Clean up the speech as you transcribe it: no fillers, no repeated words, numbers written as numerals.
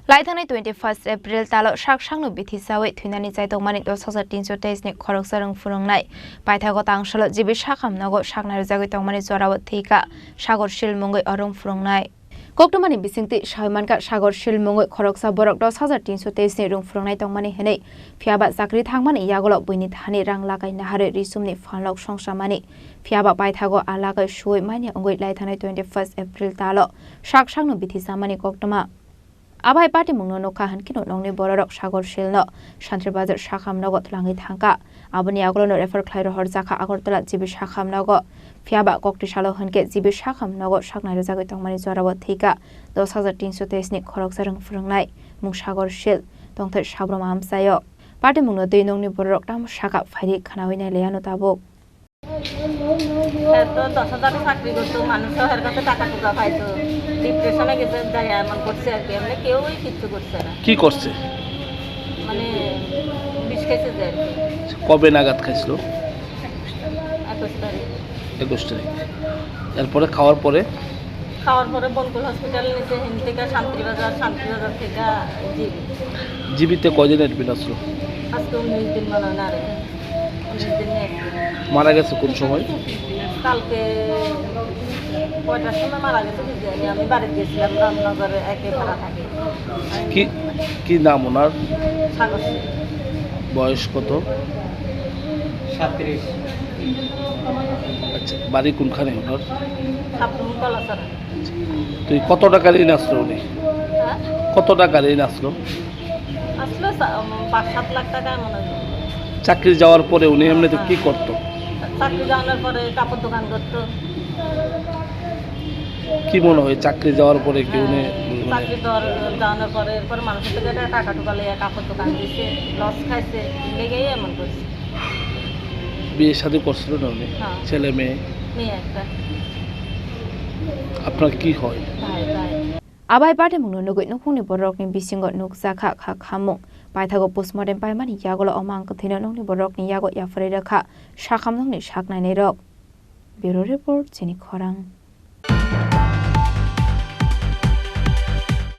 Laithani 21 April talo Sakham bithi sawe Thwinani chai Tongmani 10323 ni Khoroksa Rwngphwrwngnai paithago tangshalo jibi Sakham Nogo Saknairwjagwi Tongmani Jorao Thwikha Sagor Silmungoi Rwngphwrwngnai Koktomani bisingti Saimanka Sagor Silmungoi Khoroksa borok 10323 ni Rwngphwrwngnai Tongmani henei phiaba chakri thangmani yagolo buini thani rang lagai nahare risumni phanlok songsamani phiaba paithago alagai suoi mani ongoi Laithani 21 April talo Sakham bithi samani koktoma Abai party mungno nokha hankino nongni borok Sagor Silno Tripura Sakham Nogo tlangi thangka aboni agolo refer khlairo horjaka agortala jibi Sakham Nogo phiaba kokti salo hanke jibi Sakham Nogo Saknairwjagwi Tongmani Jorao Thwikha 10323 ni Khoroksa Rwngphwrwngnai mung Sagor Sil tongthai sabro mamsayo party mungno dei nongni borok tam saka phairi khanahoina leyano tabuk তো 10,000 চাকরি করতো মানুষ এর কাছে টাকা টুকা পাইতো ডিপ্রেশনে গেছে যায় এমন করছে আর কি আমরা কেউই কিছু করছে না কি করছে মানে বিষ খেয়েছে যে কবে নাগাদ খাইছিল 21 তারিখ এরপরে খাওয়ার পরে বনকুল হসপিটালে নিচে হিন্দ থেকে শান্তিবাজার থেকে জীবিতে কয়দিন এডমিট আসলো আজকে 19 দিন মনে হয় না রে 19 দিন মারা গেছে কোন সময় কালকে কয়টার সময় মারা গেছে জানি আমি বাড়ি গিয়েছিলাম রামনগরে একে ভাড়া থাকি কি নাম ওনার সাগর বয়স কত 37 আচ্ছা বাড়ি কোনখানে ওনার সাপমুন কলাছড়া তুই কত টাকা ঋণ আসলো উনি কত টাকা ঋণ আসলো আসলে 5-7 লাখ টাকা মনে হয় চাকরি যাওয়ার পরে উনি এমনিতে কি করতো চাকরি যাওয়ার পরে কাপড় দোকান করতো কি মনে হয় চাকরি যাওয়ার পরে কি উনি চাকরি যাওয়ার পরে এরপর মানুষের থেকে টাকা টুকা লিয়ে কাপড় দোকান দিয়েছে লস খাইছে লেগেই এমন করছে বিয়ে শাদী করছিল না উনি ছেলে মেয়ে একটা আপনার কি হয় Abai party mungno nugoi nokungni borok ni bisingo nukjaka kha khamung paithago postmortem paimani yagolo omang kathina nongni borok ni yago yafari rakha Sakham nongni saknainai rok Bureau report Chini Khorang